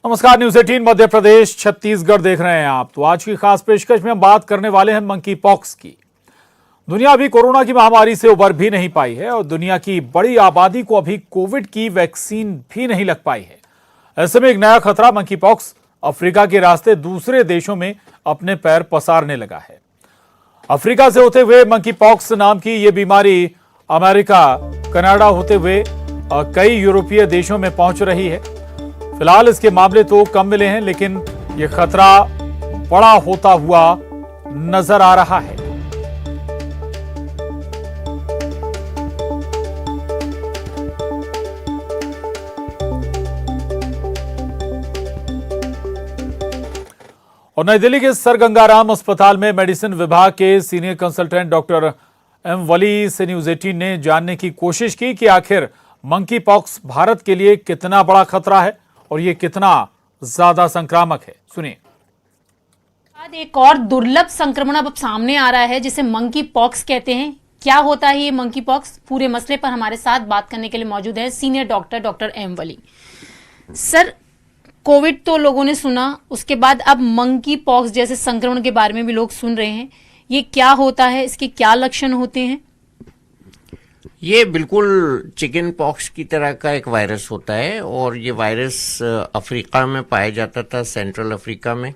नमस्कार, न्यूज 18 मध्य प्रदेश छत्तीसगढ़ देख रहे हैं आप। तो आज की खास पेशकश में हम बात करने वाले हैं मंकी पॉक्स की। दुनिया अभी कोरोना की महामारी से उबर भी नहीं पाई है और दुनिया की बड़ी आबादी को अभी कोविड की वैक्सीन भी नहीं लग पाई है। ऐसे में एक नया खतरा मंकी पॉक्स अफ्रीका के रास्ते दूसरे देशों में अपने पैर पसारने लगा है। अफ्रीका से होते हुए मंकी पॉक्स नाम की यह बीमारी अमेरिका, कनाडा होते हुए कई यूरोपीय देशों में पहुंच रही है। फिलहाल इसके मामले तो कम मिले हैं, लेकिन यह खतरा बड़ा होता हुआ नजर आ रहा है। और नई दिल्ली के सर गंगाराम अस्पताल में मेडिसिन विभाग के सीनियर कंसल्टेंट डॉक्टर एम वली से न्यूज 18 ने जानने की कोशिश की कि आखिर मंकी पॉक्स भारत के लिए कितना बड़ा खतरा है और ये कितना ज्यादा संक्रामक है। सुनिए। एक और दुर्लभ संक्रमण अब सामने आ रहा है जिसे मंकी पॉक्स कहते हैं। क्या होता है ये मंकी पॉक्स? पूरे मसले पर हमारे साथ बात करने के लिए मौजूद है सीनियर डॉक्टर एम वली। सर, कोविड तो लोगों ने सुना, उसके बाद अब मंकी पॉक्स जैसे संक्रमण के बारे में भी लोग सुन रहे हैं। ये क्या होता है, इसके क्या लक्षण होते हैं? ये बिल्कुल चिकन पॉक्स की तरह का एक वायरस होता है और ये वायरस अफ्रीका में पाया जाता था, सेंट्रल अफ्रीका में।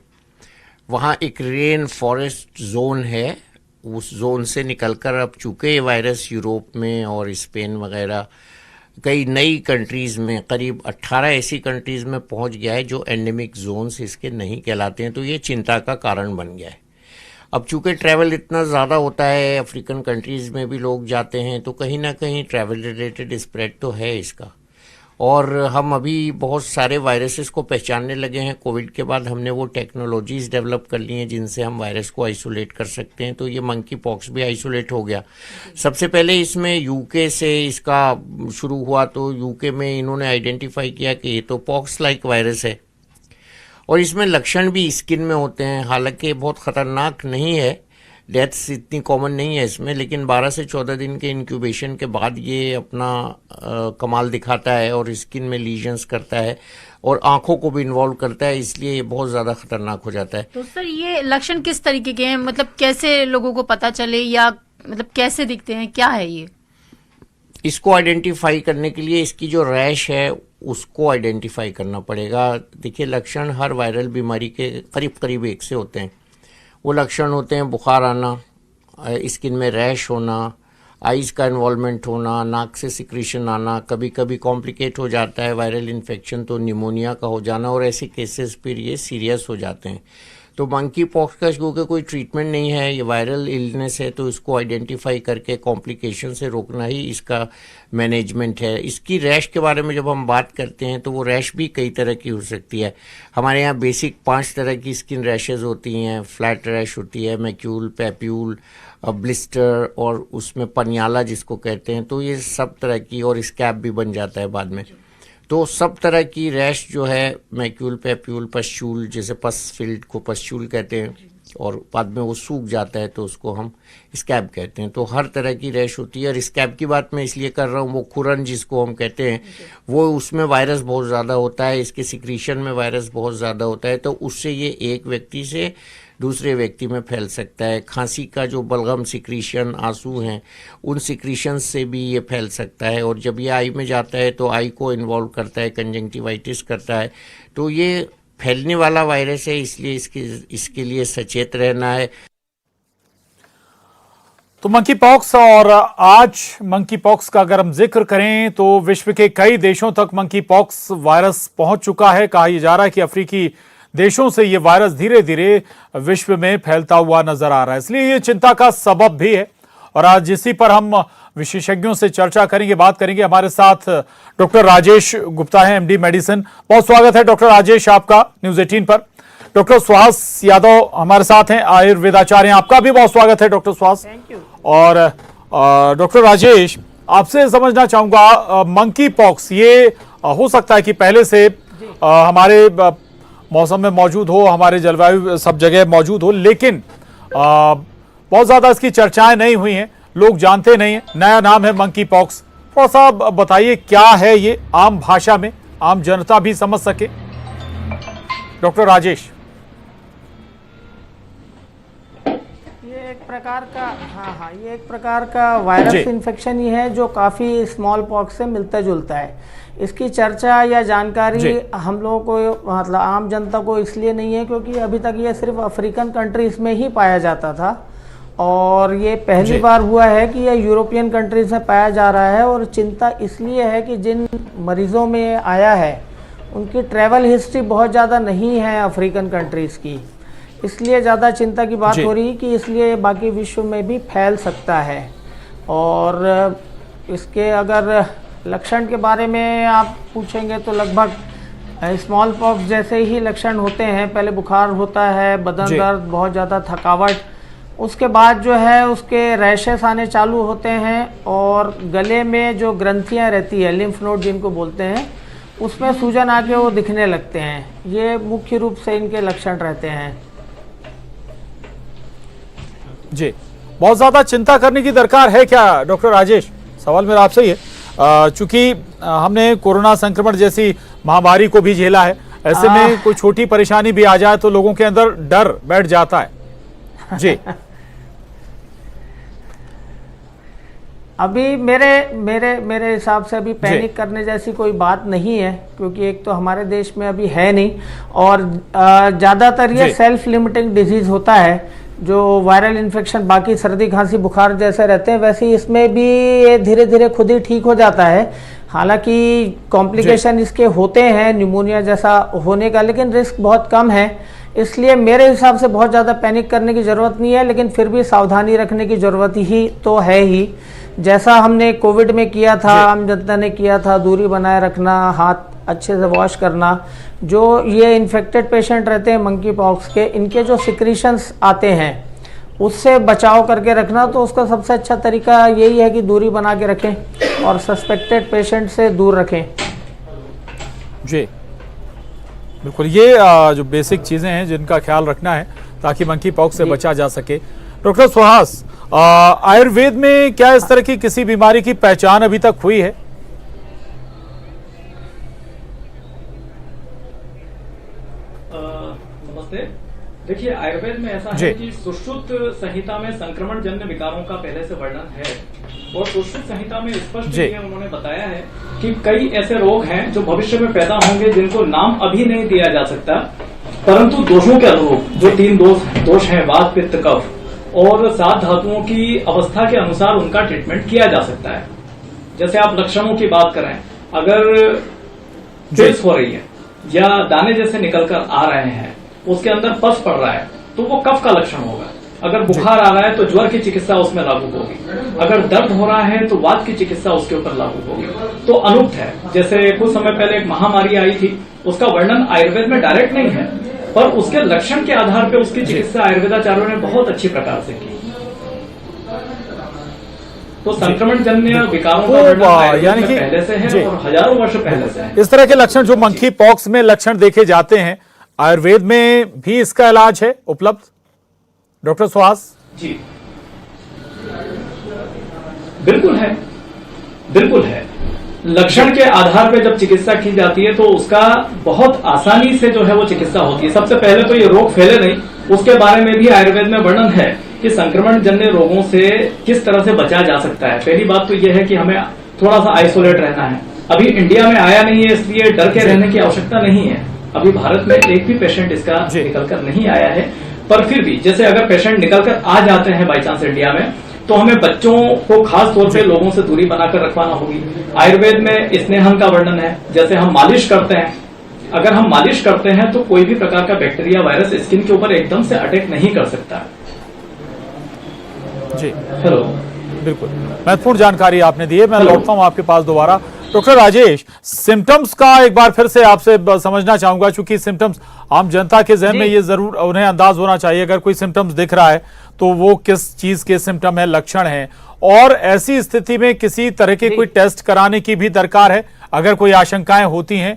वहाँ एक रेन फॉरेस्ट जोन है, उस जोन से निकलकर अब चूंकि ये वायरस यूरोप में और स्पेन वगैरह कई नई कंट्रीज़ में, करीब 18 ऐसी कंट्रीज़ में पहुँच गया है जो एंडेमिक जोन्स इसके नहीं कहलाते हैं, तो ये चिंता का कारण बन गया है। अब चूंकि ट्रैवल इतना ज़्यादा होता है, अफ्रीकन कंट्रीज़ में भी लोग जाते हैं, तो कहीं ना कहीं ट्रैवल रिलेटेड स्प्रेड तो है इसका। और हम अभी बहुत सारे वायरसेस को पहचानने लगे हैं। कोविड के बाद हमने वो टेक्नोलॉजीज़ डेवलप कर ली हैं जिनसे हम वायरस को आइसोलेट कर सकते हैं, तो ये मंकी पॉक्स भी आइसोलेट हो गया। सबसे पहले इसमें यूके से इसका शुरू हुआ, तो यूके में इन्होंने आइडेंटिफाई किया कि ये तो पॉक्स लाइक वायरस है और इसमें लक्षण भी स्किन में होते हैं। हालांकि बहुत ख़तरनाक नहीं है, डेथ्स इतनी कॉमन नहीं है इसमें, लेकिन 12 से 14 दिन के इंक्यूबेशन के बाद ये अपना कमाल दिखाता है और स्किन में लीजन्स करता है और आंखों को भी इन्वॉल्व करता है, इसलिए ये बहुत ज़्यादा खतरनाक हो जाता है। तो सर, ये लक्षण किस तरीके के हैं? मतलब कैसे लोगों को पता चले, या मतलब कैसे दिखते हैं, क्या है ये? इसको आइडेंटिफाई करने के लिए इसकी जो रैश है उसको आइडेंटिफाई करना पड़ेगा। देखिए, लक्षण हर वायरल बीमारी के करीब करीब एक से होते हैं। वो लक्षण होते हैं बुखार आना, स्किन में रैश होना, आइज़ का इन्वॉल्वमेंट होना, नाक से सिक्रीशन आना, कभी कभी कॉम्प्लिकेट हो जाता है वायरल इन्फेक्शन तो निमोनिया का हो जाना, और ऐसे केसेस फिर ये सीरियस हो जाते हैं। तो मंकी पॉक्स का क्योंकि कोई ट्रीटमेंट नहीं है, ये वायरल इलनेस है, तो इसको आइडेंटिफाई करके कॉम्प्लिकेशन से रोकना ही इसका मैनेजमेंट है। इसकी रैश के बारे में जब हम बात करते हैं तो वो रैश भी कई तरह की हो सकती है। हमारे यहाँ बेसिक 5 तरह की स्किन रैशेज होती हैं। फ्लैट रैश होती है, मैक्यूल, पैप्यूल, ब्लिस्टर और उसमें पनियाला जिसको कहते हैं, तो ये सब तरह की, और स्कैब भी बन जाता है बाद में। तो सब तरह की रैश जो है, मैक्यूल, पैप्यूल, पस्चूल, जैसे पस फील्ड को पस्चूल कहते हैं, और बाद में वो सूख जाता है तो उसको हम स्कैब कहते हैं। तो हर तरह की रैश होती है। और स्कैब की बात मैं इसलिए कर रहा हूँ, वो खुरन जिसको हम कहते हैं, वो उसमें वायरस बहुत ज़्यादा होता है, इसके सिक्रीशन में वायरस बहुत ज़्यादा होता है, तो उससे ये एक व्यक्ति से दूसरे व्यक्ति में फैल सकता है। खांसी का जो बलगम सिक्रीशन, आंसू हैं, उन सिक्रीशन से भी ये फैल सकता है। और जब ये आई में जाता है तो आई को इन्वॉल्व करता है, कंजंक्टिवाइटिस करता है। तो ये फैलने वाला वायरस है, इसलिए इसके लिए सचेत रहना है। तो मंकी पॉक्स, और आज मंकी पॉक्स का अगर हम जिक्र करें तो विश्व के कई देशों तक मंकी पॉक्स वायरस पहुंच चुका है। कहा यह जा रहा है कि अफ्रीकी देशों से यह वायरस धीरे धीरे विश्व में फैलता हुआ नजर आ रहा है, इसलिए ये चिंता का सबब भी है। और आज इसी पर हम विशेषज्ञों से चर्चा करेंगे, बात करेंगे। हमारे साथ डॉक्टर राजेश गुप्ता हैं, एमडी मेडिसिन। बहुत स्वागत है डॉक्टर राजेश आपका न्यूज 18 पर। डॉक्टर सुहास यादव हमारे साथ हैं, आयुर्वेदाचार्य, आपका भी बहुत स्वागत है डॉक्टर सुहास। और डॉक्टर राजेश, आपसे समझना चाहूंगा, मंकी पॉक्स ये हो सकता है कि पहले से हमारे मौसम में मौजूद हो, हमारे जलवायु सब जगह मौजूद हो, लेकिन बहुत ज्यादा इसकी चर्चाएं नहीं हुई हैं, लोग जानते नहीं हैं। नया नाम है मंकी पॉक्स। थोड़ा सा बताइए क्या है ये, आम भाषा में आम जनता भी समझ सके। डॉक्टर राजेश। ये एक प्रकार का ये एक प्रकार का वायरस इन्फेक्शन ही है जो काफ़ी स्मॉल पॉक्स से मिलता जुलता है। इसकी चर्चा या जानकारी हम लोगों को मतलब आम जनता को इसलिए नहीं है क्योंकि अभी तक ये सिर्फ अफ्रीकन कंट्रीज़ में ही पाया जाता था और ये पहली बार हुआ है कि ये यूरोपियन कंट्रीज़ में पाया जा रहा है। और चिंता इसलिए है कि जिन मरीज़ों में आया है उनकी ट्रैवल हिस्ट्री बहुत ज़्यादा नहीं है अफ्रीकन कंट्रीज़ की, इसलिए ज़्यादा चिंता की बात हो रही कि इसलिए बाकी विश्व में भी फैल सकता है। और इसके अगर लक्षण के बारे में आप पूछेंगे तो लगभग स्मॉल पॉक्स जैसे ही लक्षण होते हैं। पहले बुखार होता है, बदन दर्द, बहुत ज़्यादा थकावट, उसके बाद जो है उसके रैशेस आने चालू होते हैं और गले में जो ग्रंथियां रहती है, लिम्फ नोड जिनको बोलते हैं, उसमें सूजन आके वो दिखने लगते हैं। ये मुख्य रूप से इनके लक्षण रहते हैं। जी, बहुत ज़्यादा चिंता करने की दरकार है क्या डॉक्टर राजेश? सवाल मेरा आपसे ही है, चूंकि हमने कोरोना संक्रमण जैसी महामारी को भी झेला है, ऐसे में कोई छोटी परेशानी भी आ जाए तो लोगों के अंदर डर बैठ जाता है। जी अभी मेरे हिसाब से अभी पैनिक करने जैसी कोई बात नहीं है क्योंकि एक तो हमारे देश में अभी है नहीं और ज़्यादातर ये सेल्फ लिमिटिंग डिजीज होता है। जो वायरल इन्फेक्शन बाकी सर्दी खांसी बुखार जैसे रहते हैं वैसे इसमें भी ये धीरे धीरे खुद ही ठीक हो जाता है। हालांकि कॉम्प्लिकेशन इसके होते हैं निमोनिया जैसा होने का, लेकिन रिस्क बहुत कम है। इसलिए मेरे हिसाब से बहुत ज़्यादा पैनिक करने की ज़रूरत नहीं है, लेकिन फिर भी सावधानी रखने की ज़रूरत ही तो है ही। जैसा हमने कोविड में किया था, आम जनता ने किया था, दूरी बनाए रखना, हाथ अच्छे से वॉश करना। जो ये इन्फेक्टेड पेशेंट रहते हैं मंकी पॉक्स के, इनके जो सिक्रीशंस आते हैं उससे बचाव करके रखना, तो उसका सबसे अच्छा तरीका यही है कि दूरी बना के रखें और सस्पेक्टेड पेशेंट से दूर रखें। जी बिल्कुल, ये जो बेसिक चीज़ें हैं जिनका ख्याल रखना है ताकि मंकी पॉक्स से बचा जा सके। डॉक्टर सुहास, आयुर्वेद में क्या इस तरह की किसी बीमारी की पहचान अभी तक हुई है? नमस्ते। देखिए, आयुर्वेद में ऐसा है कि सुश्रुत संहिता में संक्रमण जन्य विकारों का पहले से वर्णन है और सुश्रुत संहिता में स्पष्ट उन्होंने बताया है कि कई ऐसे रोग हैं जो भविष्य में पैदा होंगे जिनको नाम अभी नहीं दिया जा सकता, परंतु दोषों के अनुरूप जो 3 दोष हैं, वात पित्त कफ और 7 धातुओं की अवस्था के अनुसार उनका ट्रीटमेंट किया जा सकता है। जैसे आप लक्षणों की बात करें, अगर पिल्स हो रही है या दाने जैसे निकलकर आ रहे हैं, उसके अंदर पस पड़ रहा है तो वो कफ का लक्षण होगा। अगर बुखार आ रहा है तो ज्वर की चिकित्सा उसमें लागू होगी। अगर दर्द हो रहा है तो वात की चिकित्सा उसके ऊपर लागू होगी। तो अनुक्त है। जैसे कुछ समय पहले एक महामारी आई थी, उसका वर्णन आयुर्वेद में डायरेक्ट नहीं है, पर उसके लक्षण के आधार पर उसकी चिकित्सा आयुर्वेदाचार्यों ने बहुत अच्छी प्रकार से की। तो संक्रमण जन्य विकारों का वर्णन यानी कि पहले से है और हजारों वर्ष पहले से है। इस तरह के लक्षण जो मंकी पॉक्स में लक्षण देखे जाते हैं, आयुर्वेद में भी इसका इलाज है उपलब्ध? डॉक्टर सुहास जी बिल्कुल है, बिल्कुल है। लक्षण के आधार पर जब चिकित्सा की जाती है तो उसका बहुत आसानी से जो है वो चिकित्सा होती है। सबसे पहले तो ये रोग फैले नहीं, उसके बारे में भी आयुर्वेद में वर्णन है कि संक्रमण जन्य रोगों से किस तरह से बचा जा सकता है। पहली बात तो यह है कि हमें थोड़ा सा आइसोलेट रहना है। अभी इंडिया में आया नहीं है इसलिए डर के रहने की आवश्यकता नहीं है। अभी भारत में एक भी पेशेंट इसका निकलकर नहीं आया है, पर फिर भी जैसे अगर पेशेंट निकलकर आ जाते हैं बाई चांस इंडिया में, तो हमें बच्चों को खास तौर पे लोगों से दूरी बनाकर रखवाना होगी। आयुर्वेद में स्नेहन का वर्णन है। जैसे हम मालिश करते हैं, अगर हम मालिश करते हैं तो कोई भी प्रकार का बैक्टीरिया वायरस स्किन के ऊपर एकदम से अटैक नहीं कर सकता। जी हेलो, बिल्कुल महत्वपूर्ण जानकारी आपने दी है। मैं लौटता हूं आपके पास दोबारा। डॉक्टर राजेश, सिम्टम्स का एक बार फिर से आपसे समझना चाहूंगा, चूंकि सिम्टम्स आम जनता के जहन में ये जरूर उन्हें अंदाज होना चाहिए अगर कोई सिम्टम्स दिख रहा है तो वो किस चीज के सिम्टम है, लक्षण है, और ऐसी स्थिति में किसी तरह के कोई टेस्ट कराने की भी दरकार है अगर कोई आशंकाएं होती हैं।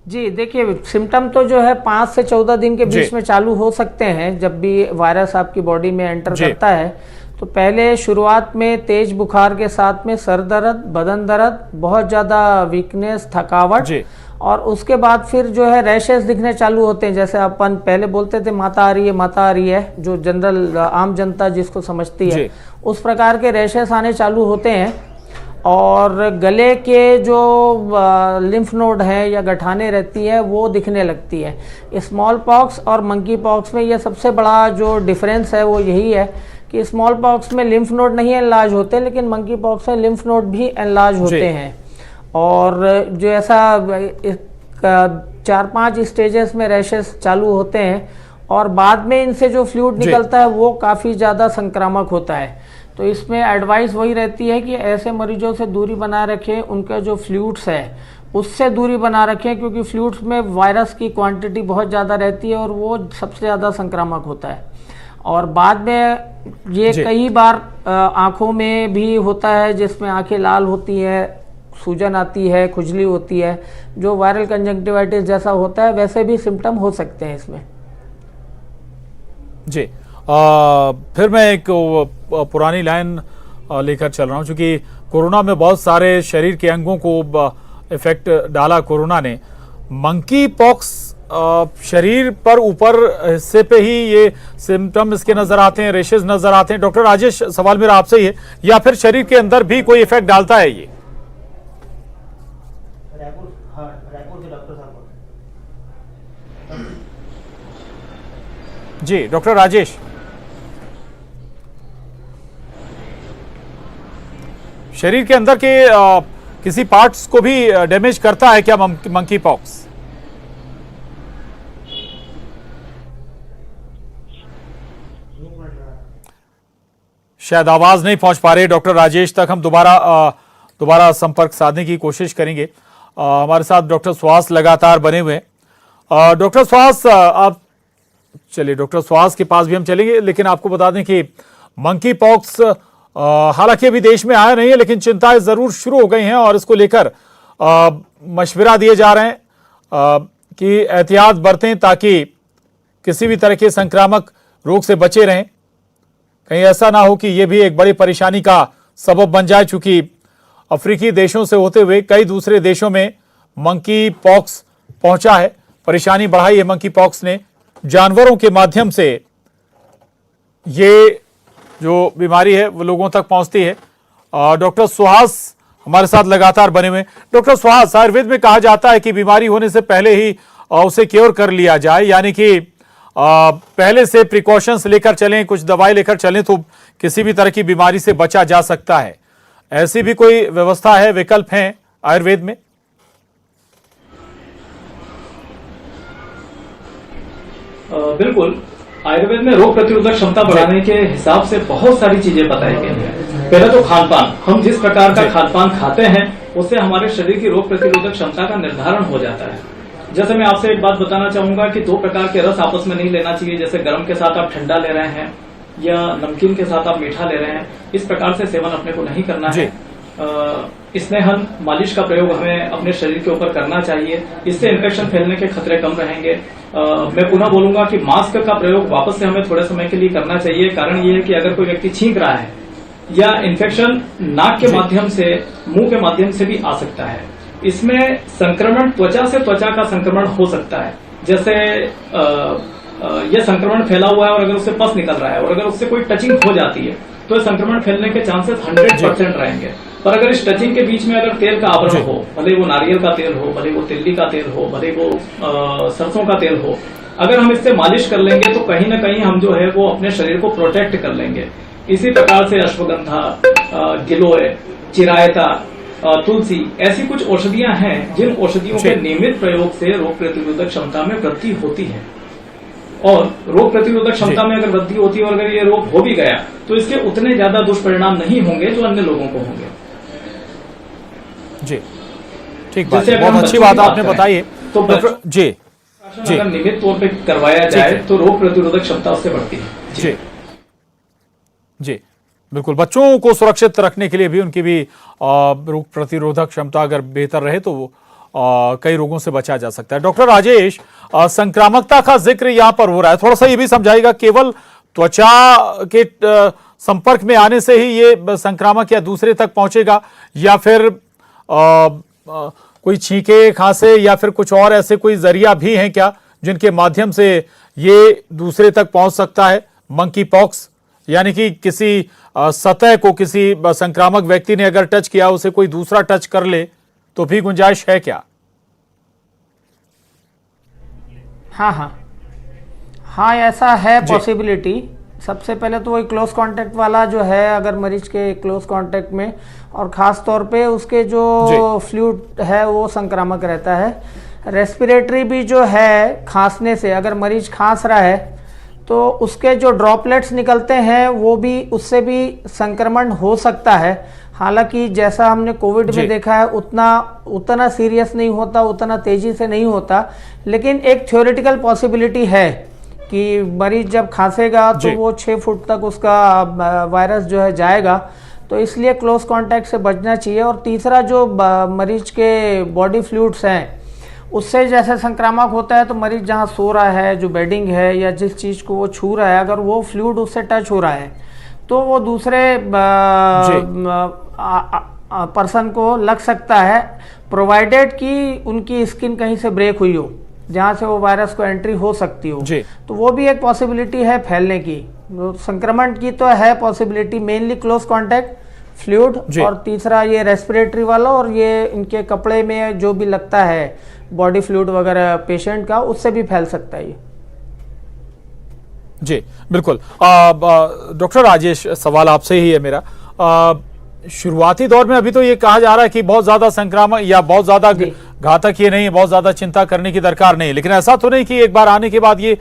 जी देखिए, सिम्टम तो जो है 5 से 14 दिन के बीच में चालू हो सकते हैं जब भी वायरस आपकी बॉडी में एंटर करता है। तो पहले शुरुआत में तेज बुखार के साथ में सर दर्द, बदन दर्द, बहुत ज़्यादा वीकनेस, थकावट जी। और उसके बाद फिर जो है रैशेस दिखने चालू होते हैं। जैसे अपन पहले बोलते थे माता आ रही है, माता आ रही है, जो जनरल आम जनता जिसको समझती है, उस प्रकार के रैशेस आने चालू होते हैं। और गले के जो लिम्फ नोड है या गठाने रहती है वो दिखने लगती है। स्मॉल पॉक्स और मंकी पॉक्स में ये सबसे बड़ा जो डिफरेंस है वो यही है कि स्मॉल पॉक्स में लिम्फ नोड नहीं एनलार्ज होते, लेकिन मंकी पॉक्स में लिम्फ नोड भी एनलार्ज होते हैं। और जो ऐसा 4-5 स्टेजेस में रैशेस चालू होते हैं और बाद में इनसे जो फ्लूइड निकलता है वो काफ़ी ज़्यादा संक्रामक होता है। तो इसमें एडवाइस वही रहती है कि ऐसे मरीजों से दूरी बनाए रखें, उनका जो फ्लूइड्स है उससे दूरी बना रखें, क्योंकि फ्लूइड्स में वायरस की क्वांटिटी बहुत ज़्यादा रहती है और वो सबसे ज़्यादा संक्रामक होता है। और बाद में ये कई बार आँखों में भी होता है, जिसमें आँखें लाल होती है, सूजन आती है, खुजली होती है, जो वायरल कंजंक्टिवाइटिस जैसा होता है वैसे भी सिम्टम हो सकते हैं इसमें। जी। फिर मैं एक पुरानी लाइन लेकर चल रहा हूं, क्योंकि कोरोना में बहुत सारे शरीर के अंगों को इफेक्ट डाला कोरोना ने। मंकी पॉक्स शरीर पर ऊपर हिस्से पे ही ये सिम्टम इसके नजर आते हैं, रेशेस नजर आते हैं। डॉक्टर राजेश, सवाल मेरा आपसे ही है, या फिर शरीर के अंदर भी कोई इफेक्ट डालता है ये? जी डॉक्टर राजेश, शरीर के अंदर के किसी पार्ट्स को भी डैमेज करता है क्या मंकी पॉक्स? शायद आवाज नहीं पहुंच पा रहे डॉक्टर राजेश तक। हम दोबारा संपर्क साधने की कोशिश करेंगे। हमारे साथ डॉक्टर सुहास लगातार बने हुए हैं। डॉक्टर सुहास, आप चलिए, डॉक्टर सुहास के पास भी हम चलेंगे, लेकिन आपको बता दें कि मंकी पॉक्स हालांकि अभी देश में आया नहीं है, लेकिन चिंताएं जरूर शुरू हो गई हैं और इसको लेकर मशवरा दिए जा रहे हैं कि एहतियात बरतें ताकि किसी भी तरह के संक्रामक रोग से बचे रहें। कहीं ऐसा ना हो कि यह भी एक बड़ी परेशानी का सबब बन जाए, चूंकि अफ्रीकी देशों से होते हुए कई दूसरे देशों में मंकी पॉक्स पहुंचा है। परेशानी बढ़ाई है मंकी पॉक्स ने। जानवरों के माध्यम से ये जो बीमारी है वो लोगों तक पहुंचती है। डॉक्टर सुहास हमारे साथ लगातार बने हुए। डॉक्टर सुहास, आयुर्वेद में कहा जाता है कि बीमारी होने से पहले ही उसे क्योर कर लिया जाए, यानी कि पहले से प्रिकॉशंस लेकर चलें, कुछ दवाई लेकर चलें तो किसी भी तरह की बीमारी से बचा जा सकता है। ऐसी भी कोई व्यवस्था है, विकल्प हैं आयुर्वेद में? बिल्कुल, आयुर्वेद में रोग प्रतिरोधक क्षमता बढ़ाने के हिसाब से बहुत सारी चीजें बताई गई हैं। पहले तो खान पान, हम जिस प्रकार का खान पान खाते हैं उससे हमारे शरीर की रोग प्रतिरोधक क्षमता का निर्धारण हो जाता है। जैसे मैं आपसे एक बात बताना चाहूंगा कि 2 प्रकार के रस आपस में नहीं लेना चाहिए। जैसे गर्म के साथ आप ठंडा ले रहे हैं या नमकीन के साथ आप मीठा ले रहे हैं, इस प्रकार से सेवन अपने को नहीं करना है। स्नेहन मालिश का प्रयोग हमें अपने शरीर के ऊपर करना चाहिए, इससे इन्फेक्शन फैलने के खतरे कम रहेंगे। मैं पुनः बोलूंगा कि मास्क का प्रयोग वापस से हमें थोड़े समय के लिए करना चाहिए। कारण ये है कि अगर कोई व्यक्ति छींक रहा है या इन्फेक्शन नाक के माध्यम से, मुंह के माध्यम से भी आ सकता है। इसमें संक्रमण त्वचा से त्वचा का संक्रमण हो सकता है। जैसे यह संक्रमण फैला हुआ है और अगर उससे पस निकल रहा है और अगर उससे कोई टचिंग हो जाती है तो संक्रमण फैलने के चांसेस 100% रहेंगे। पर अगर इस टचिंग के बीच में अगर तेल का आवरण हो, भले वो नारियल का तेल हो, भले वो तिल्ली का तेल हो, भले वो सरसों का तेल हो, अगर हम इससे मालिश कर लेंगे तो कहीं ना कहीं हम जो है वो अपने शरीर को प्रोटेक्ट कर लेंगे। इसी प्रकार से अश्वगंधा, गिलोय, चिरायता, तुलसी, ऐसी कुछ औषधियां हैं जिन औषधियों के नियमित प्रयोग से रोग प्रतिरोधक क्षमता में वृद्धि होती है। और रोग प्रतिरोधक क्षमता में अगर वृद्धि होती है और अगर ये रोग हो भी गया तो इसके उतने ज्यादा दुष्परिणाम नहीं होंगे जो अन्य लोगों को होंगे। जी, ठीक बात है, बहुत अच्छी बात आपने बताई है। तो जी, अगर नियमित तौर पे करवाया जाए तो रोग प्रतिरोधक क्षमता उससे बढ़ती है। जी जी, बिल्कुल। बच्चों को सुरक्षित रखने के लिए भी उनकी भी रोग प्रतिरोधक क्षमता अगर बेहतर रहे तो कई रोगों से बचा जा सकता है। डॉक्टर राजेश, संक्रामकता का जिक्र यहाँ पर हो रहा है, थोड़ा सा ये भी समझाइएगा, केवल त्वचा के संपर्क में आने से ही ये संक्रामक या दूसरे तक पहुंचेगा, या फिर कोई छींके खांसे या फिर कुछ और ऐसे कोई जरिया भी हैं क्या जिनके माध्यम से ये दूसरे तक पहुंच सकता है मंकी पॉक्स? यानी कि किसी सतह को किसी संक्रामक व्यक्ति ने अगर टच किया, उसे कोई दूसरा टच कर ले तो भी गुंजाइश है क्या? हाँ, ऐसा है पॉसिबिलिटी। सबसे पहले तो वही क्लोज कांटेक्ट वाला जो है, अगर मरीज के क्लोज कांटेक्ट में, और ख़ास तौर पे उसके जो फ्लूइड है वो संक्रामक रहता है। रेस्पिरेटरी भी जो है, खांसने से अगर मरीज खांस रहा है तो उसके जो ड्रॉपलेट्स निकलते हैं वो भी, उससे भी संक्रमण हो सकता है। हालांकि जैसा हमने कोविड में देखा है उतना सीरियस नहीं होता, उतना तेजी से नहीं होता, लेकिन एक थ्योरेटिकल पॉसिबिलिटी है कि मरीज जब खांसेगा तो वो 6 फुट तक उसका वायरस जो है जाएगा, तो इसलिए क्लोज कांटेक्ट से बचना चाहिए। और तीसरा, जो मरीज के बॉडी फ्लूइड्स हैं उससे जैसे संक्रामक होता है, तो मरीज जहाँ सो रहा है, जो बेडिंग है या जिस चीज़ को वो छू रहा है, अगर वो फ्लूइड उससे टच हो रहा है तो वो दूसरे पर्सन को लग सकता है, प्रोवाइडेड कि उनकी स्किन कहीं से ब्रेक हुई हो जहाँ से वो वायरस को एंट्री हो सकती हो, तो वो भी एक पॉसिबिलिटी है फैलने की। संक्रमण की तो है possibility, mainly close contact, fluid, और तीसरा ये रेस्पिरेटरी वाला, और ये इनके कपड़े में जो भी लगता है बॉडी फ्लूइड वगैरह पेशेंट का, उससे भी फैल सकता है ये। जी बिल्कुल। डॉक्टर राजेश, सवाल आपसे ही है मेरा। शुरुआती दौर में अभी तो ये कहा जा रहा है कि बहुत ज्यादा संक्रामक या बहुत ज्यादा घातक ये नहीं है, बहुत ज्यादा चिंता करने की दरकार नहीं, लेकिन ऐसा तो नहीं कि एक बार आने के बाद ये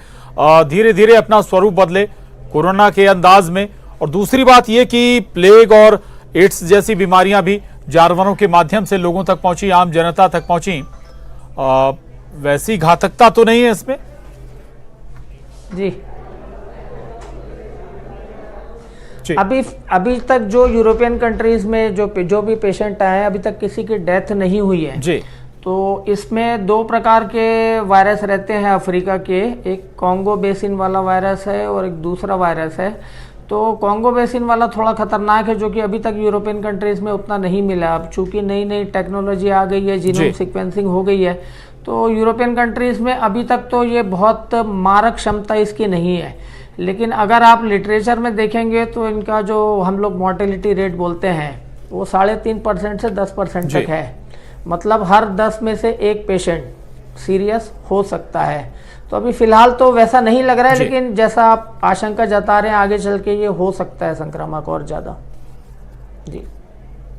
धीरे धीरे अपना स्वरूप बदले कोरोना के अंदाज में। और दूसरी बात ये कि प्लेग और एड्स जैसी बीमारियां भी जानवरों के माध्यम से लोगों तक पहुंची, आम जनता तक पहुंची, वैसी घातकता तो नहीं है इसमें? जी, अभी तक जो यूरोपियन कंट्रीज में जो भी पेशेंट आए हैं, अभी तक किसी की डेथ नहीं हुई है जी। तो इसमें 2 प्रकार के वायरस रहते हैं अफ्रीका के, एक कॉन्गो बेसिन वाला वायरस है और एक दूसरा वायरस है। तो कॉन्गो बेसिन वाला थोड़ा खतरनाक है, जो कि अभी तक यूरोपियन कंट्रीज में उतना नहीं मिला। अब चूंकि नई नई टेक्नोलॉजी आ गई है, जीनोम सीक्वेंसिंग हो गई है, तो यूरोपियन कंट्रीज में अभी तक तो ये बहुत मारक क्षमता इसकी नहीं है। लेकिन अगर आप लिटरेचर में देखेंगे तो इनका जो हम लोग मोर्टेलिटी रेट बोलते हैं वो 3.5% से 10% तक है। मतलब हर 10 में से 1 पेशेंट सीरियस हो सकता है। तो अभी फिलहाल तो वैसा नहीं लग रहा है, लेकिन जैसा आप आशंका जता रहे हैं, आगे चल के ये हो सकता है संक्रामक और ज़्यादा।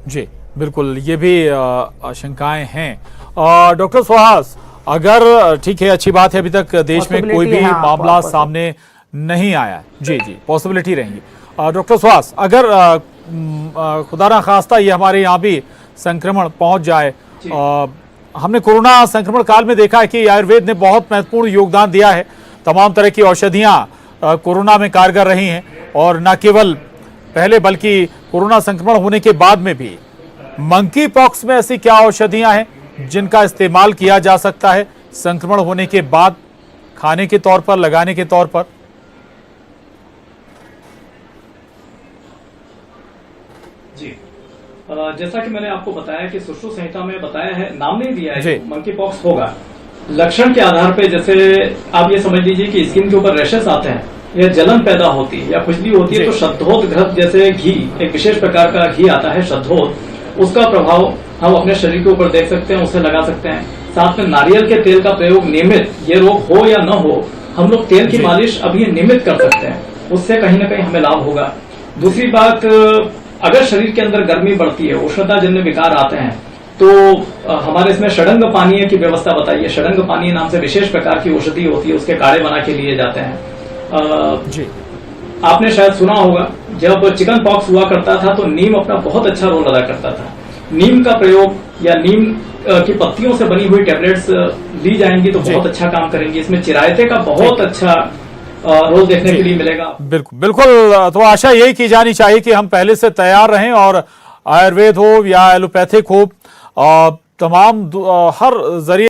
जी बिल्कुल, ये भी आशंकाएं हैं। डॉक्टर सुहास, अगर ठीक है, अच्छी बात है, अभी तक देश में कोई भी मामला सामने नहीं आया, जी पॉसिबिलिटी रहेंगी। डॉक्टर सुहास, अगर खुदा ना खास्ता ये हमारे यहाँ भी संक्रमण पहुंच जाए, हमने कोरोना संक्रमण काल में देखा है कि आयुर्वेद ने बहुत महत्वपूर्ण योगदान दिया है। तमाम तरह की औषधियां कोरोना में कारगर रही हैं, और न केवल पहले बल्कि कोरोना संक्रमण होने के बाद में भी। मंकी पॉक्स में ऐसी क्या औषधियां हैं जिनका इस्तेमाल किया जा सकता है संक्रमण होने के बाद, खाने के तौर पर, लगाने के तौर पर? जी, जैसा कि मैंने आपको बताया कि सुश्रुत संहिता में बताया है, नाम नहीं दिया है मंकी पॉक्स होगा। लक्षण के आधार पे, जैसे आप ये समझ लीजिए कि स्किन के ऊपर रैशेस आते हैं, या जलन पैदा होती है या खुजली होती है, तो शद्धोत घृत जैसे घी, एक विशेष प्रकार का घी आता है शद्धोत, उसका प्रभाव हम अपने शरीर के ऊपर देख सकते हैं, उसे लगा सकते हैं। साथ में नारियल के तेल का प्रयोग नियमित, ये रोग हो या न हो, हम लोग तेल की मालिश अभी नियमित कर सकते हैं, उससे कहीं ना कहीं हमें लाभ होगा। दूसरी बात, अगर शरीर के अंदर गर्मी बढ़ती है, उष्णता जन्य विकार आते हैं, तो हमारे इसमें षडंग पानीय की व्यवस्था बताइए। षडंग पानीय नाम से विशेष प्रकार की औषधि होती है, उसके काढ़े बना के लिए जाते हैं। जी, आपने शायद सुना होगा, जब चिकन पॉक्स हुआ करता था तो नीम अपना बहुत अच्छा रोल अदा करता था। नीम का प्रयोग या नीम की पत्तियों से बनी हुई टैबलेट्स ली जाएंगी तो बहुत अच्छा काम करेंगी। इसमें चिरायते का बहुत अच्छा रोल देखने के लिए मिलेगा। बिल्कुल बिल्कुल। तो आशा यही की जानी चाहिए कि हम पहले से तैयार रहें, और आयुर्वेद हो या एलोपैथिक हो, तमाम हर जरिए